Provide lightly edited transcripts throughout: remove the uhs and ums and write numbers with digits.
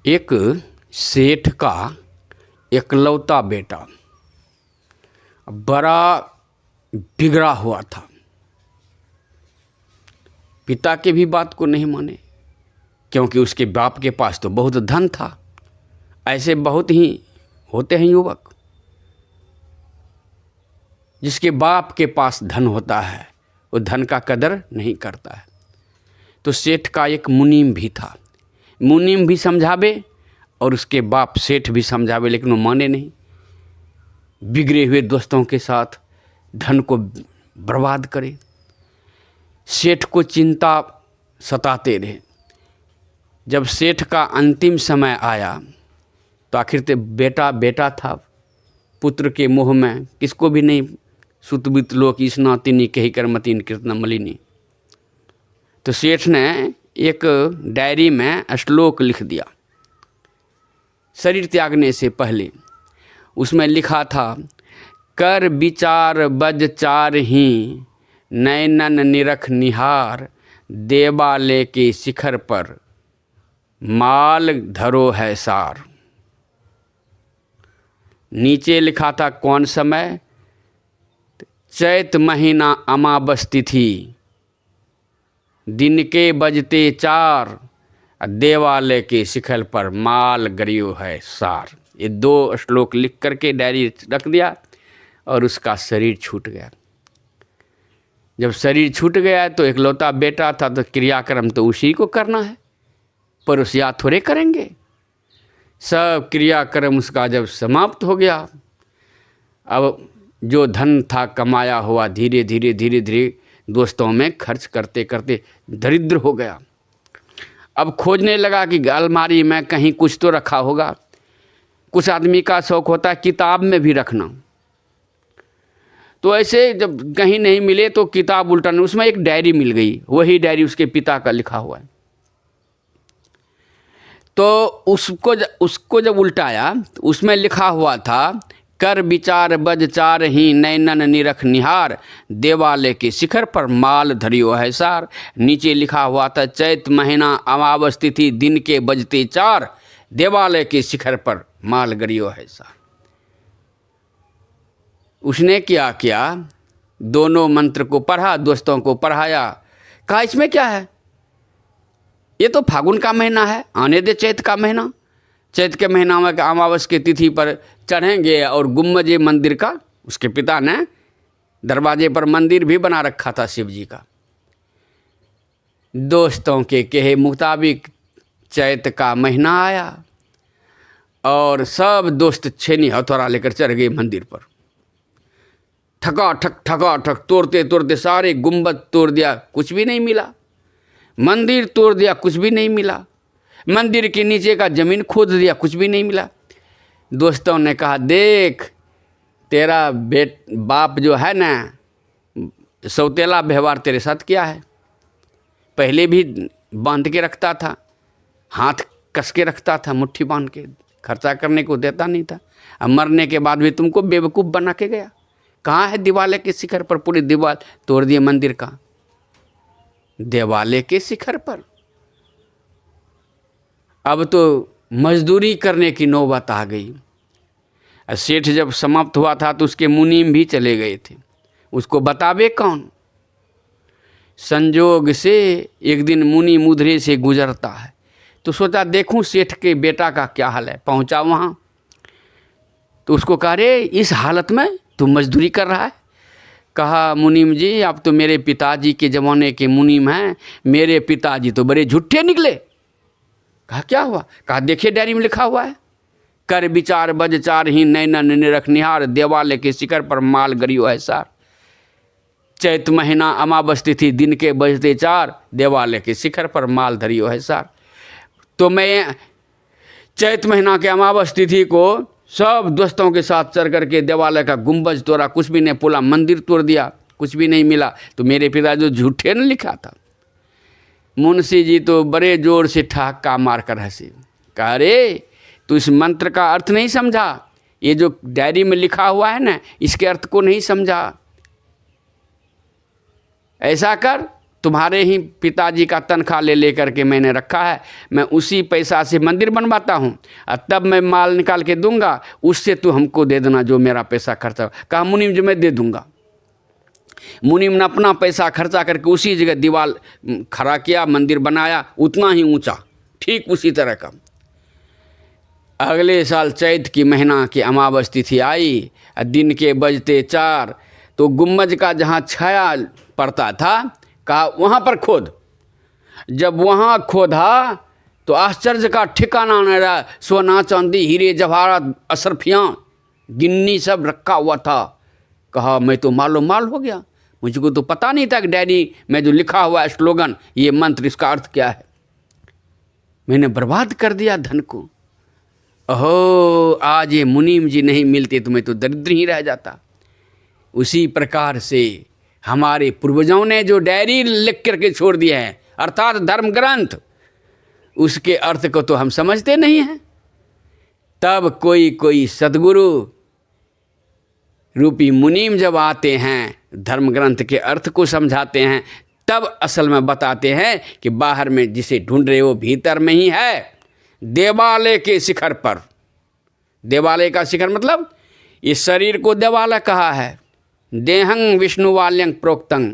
एक सेठ का इकलौता बेटा बड़ा बिगड़ा हुआ था। पिता के भी बात को नहीं माने, क्योंकि उसके बाप के पास तो बहुत धन था। ऐसे बहुत ही होते हैं युवक, जिसके बाप के पास धन होता है वो धन का कदर नहीं करता है। तो सेठ का एक मुनीम भी था। मुनीम भी समझावे और उसके बाप सेठ भी समझावे, लेकिन वो माने नहीं। बिगड़े हुए दोस्तों के साथ धन को बर्बाद करे। सेठ को चिंता सताते रहे। जब सेठ का अंतिम समय आया तो आखिर ते बेटा बेटा था, पुत्र के मोह में किसको भी नहीं सुतबित लोक स्नातिनी कही कर मतीन कृतना मलिनी। तो सेठ ने एक डायरी में श्लोक लिख दिया शरीर त्यागने से पहले। उसमें लिखा था, कर विचार बज चार ही नैनन निरख निहार, देवालय के शिखर पर माल धरो है सार। नीचे लिखा था कौन समय, चैत महीना अमावस तिथि, दिन के बजते चार, देवालय के शिखर पर माल गरियो है सार। ये 2 श्लोक लिख करके डायरी रख दिया और उसका शरीर छूट गया। जब शरीर छूट गया तो इकलौता बेटा था, तो क्रियाक्रम तो उसी को करना है, पड़ोसिया थोड़े करेंगे। सब क्रियाक्रम उसका जब समाप्त हो गया, अब जो धन था कमाया हुआ धीरे धीरे दोस्तों में खर्च करते करते दरिद्र हो गया। अब खोजने लगा कि अलमारी में कहीं कुछ तो रखा होगा। कुछ आदमी का शौक होता है किताब में भी रखना। तो ऐसे जब कहीं नहीं मिले तो किताब उल्टाने, उसमें एक डायरी मिल गई। वही डायरी उसके पिता का लिखा हुआ है। तो उसको जब उल्टाया तो उसमें लिखा हुआ था, कर विचार बज चार ही नैनन निरख निहार, देवालय के शिखर पर माल धरियो है सार। नीचे लिखा हुआ था, चैत महीना अमावस तिथि, दिन के बजते चार, देवालय के शिखर पर माल गरियो है सार। उसने क्या किया, दोनों मंत्र को पढ़ा, दोस्तों को पढ़ाया। कहा इसमें क्या है, ये तो फागुन का महीना है, आने दे चैत का महीना। चैत के महीना में अमावस की तिथि पर चढ़ेंगे। और गुम्बज मंदिर का, उसके पिता ने दरवाजे पर मंदिर भी बना रखा था शिव जी का। दोस्तों के कहे मुताबिक चैत का महीना आया और सब दोस्त छेनी हथौड़ा लेकर चढ़ गए मंदिर पर। ठका ठक तोड़ते तोड़ते सारे गुम्बद तोड़ दिया, कुछ भी नहीं मिला। मंदिर तोड़ दिया, कुछ भी नहीं मिला। मंदिर के नीचे का जमीन खोद दिया, कुछ भी नहीं मिला। दोस्तों ने कहा, देख तेरा बाप जो है ना, सौतेला व्यवहार तेरे साथ किया है। पहले भी बांध के रखता था, हाथ कस के रखता था, मुट्ठी बांध के, खर्चा करने को देता नहीं था। अब मरने के बाद भी तुमको बेवकूफ़ बना के गया। कहाँ है देवालय के शिखर पर, पूरी दीवार तोड़ दिए मंदिर का। देवालय के शिखर पर अब तो मजदूरी करने की नौबत आ गई। सेठ जब समाप्त हुआ था तो उसके मुनीम भी चले गए थे। उसको बतावे कौन। संजोग से एक दिन मुनि मुधरे से गुजरता है तो सोचा देखूं सेठ के बेटा का क्या हाल है। पहुंचा वहाँ तो उसको कहा, रे इस हालत में तू मजदूरी कर रहा है। कहा, मुनीम जी आप तो मेरे पिताजी के ज़माने के मुनीम हैं, मेरे पिताजी तो बड़े झूठे निकले। कहा, क्या हुआ। कहा, देखिए डायरी में लिखा हुआ है, कर विचार बज चार ही नैनन निरख निहार, देवालय के शिखर पर माल गरियो है सार। चैत महीना अमावस तिथि, दिन के बजते चार, देवालय के शिखर पर माल धरियो है सार। तो मैं चैत महीना के अमावस तिथि को सब दोस्तों के साथ चढ़ करके देवालय का गुंबज तोड़ा, कुछ भी नहीं, पूरा मंदिर तोड़ दिया, कुछ भी नहीं मिला। तो मेरे पिता जो झूठे ने लिखा था। मुंशी जी तो बड़े जोर से ठहाका मार कर हंसे। कहा, रे तू इस मंत्र का अर्थ नहीं समझा, ये जो डायरी में लिखा हुआ है ना, इसके अर्थ को नहीं समझा। ऐसा कर, तुम्हारे ही पिताजी का तनख्वाह ले करके मैंने रखा है, मैं उसी पैसा से मंदिर बनवाता हूँ और तब मैं माल निकाल के दूंगा, उससे तू हमको दे देना जो मेरा पैसा खर्चा। कहा मुनीम जी मैं दे दूंगा। मुनीम ने अपना पैसा खर्चा करके उसी जगह दीवार खड़ा किया, मंदिर बनाया, उतना ही ऊंचा, ठीक उसी तरह का। अगले साल चैत की महीना की अमावस तिथि आई, दिन के बजते 4, तो गुम्बज का जहाँ छाया पड़ता था, कहा वहाँ पर खोद। जब वहाँ खोदा तो आश्चर्य का ठिकाना न रहा, सोना चांदी हीरे जवाहरात अशरफियाँ गिन्नी सब रखा हुआ था। कहा मैं तो मालो माल हो गया, मुझको तो पता नहीं था कि डायरी में जो लिखा हुआ है स्लोगन, ये मंत्र, इसका अर्थ क्या है। मैंने बर्बाद कर दिया धन को। अहो, आज ये मुनीम जी नहीं मिलते तो मैं तो दरिद्र ही रह जाता। उसी प्रकार से हमारे पूर्वजों ने जो डायरी लिख करके छोड़ दिया है, अर्थात धर्म ग्रंथ, उसके अर्थ को तो हम समझते नहीं हैं। तब कोई सद्गुरु रूपी मुनीम जब आते हैं, धर्म ग्रंथ के अर्थ को समझाते हैं, तब असल में बताते हैं कि बाहर में जिसे ढूंढ रहे हो भीतर में ही है, देवालय के शिखर पर। देवालय का शिखर मतलब इस शरीर को देवालय कहा है। देहं विष्णुवाल्यं प्रोक्तं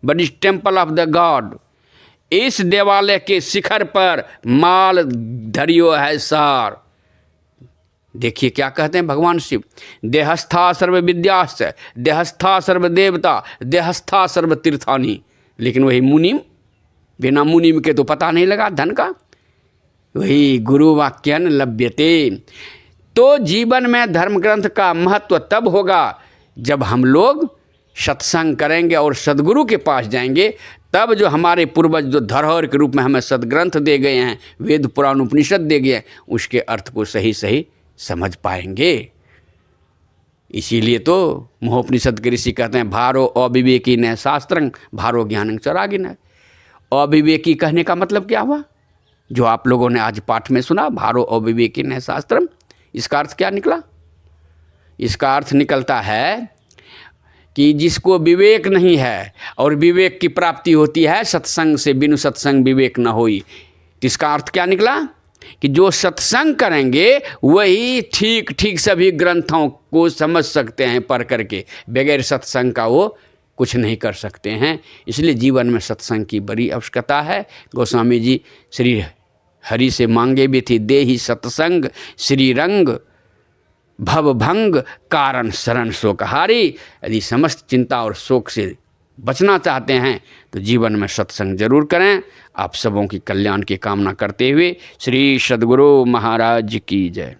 but is temple of the God. इस देवालय के शिखर पर माल धरियो है सार। देखिए क्या कहते हैं भगवान शिव, देहस्था सर्व विद्याश्च देहस्था सर्व देवता देहस्था सर्व तीर्थानी। लेकिन वही मुनीम, बिना मुनीम के तो पता नहीं लगा धन का। वही गुरु वाक्यन लभ्यते। तो जीवन में धर्म ग्रंथ का महत्व तब होगा जब हम लोग सत्संग करेंगे और सद्गुरु के पास जाएंगे। तब जो हमारे पूर्वज जो धरोहर के रूप में हमें सदग्रंथ दे गए हैं, वेद पुराण उपनिषद दे गए हैं, उसके अर्थ को सही सही समझ पाएंगे। इसीलिए तो महोपनिषद के ऋषि कहते हैं भारो अविवेकी न शास्त्रं भारो ज्ञानं चरागिन। अविवेकी कहने का मतलब क्या हुआ, जो आप लोगों ने आज पाठ में सुना, भारो अविवेकी न शास्त्रम। इसका अर्थ क्या निकला? इसका अर्थ निकलता है कि जिसको विवेक नहीं है, और विवेक की प्राप्ति होती है सत्संग से, बिनु सत्संग विवेक न होई। इसका अर्थ क्या निकला कि जो सत्संग करेंगे वही ठीक ठीक सभी ग्रंथों को समझ सकते हैं पढ़ करके, बगैर सत्संग का वो कुछ नहीं कर सकते हैं। इसलिए जीवन में सत्संग की बड़ी आवश्यकता है। गोस्वामी जी श्री हरि से मांगे भी थी, दे ही सत्संग श्री रंग भव भंग कारण शरण शोकहारी। यदि समस्त चिंता और शोक से बचना चाहते हैं तो जीवन में सत्संग जरूर करें। आप सबों की कल्याण की कामना करते हुए श्री सद्गुरु महाराज की जय।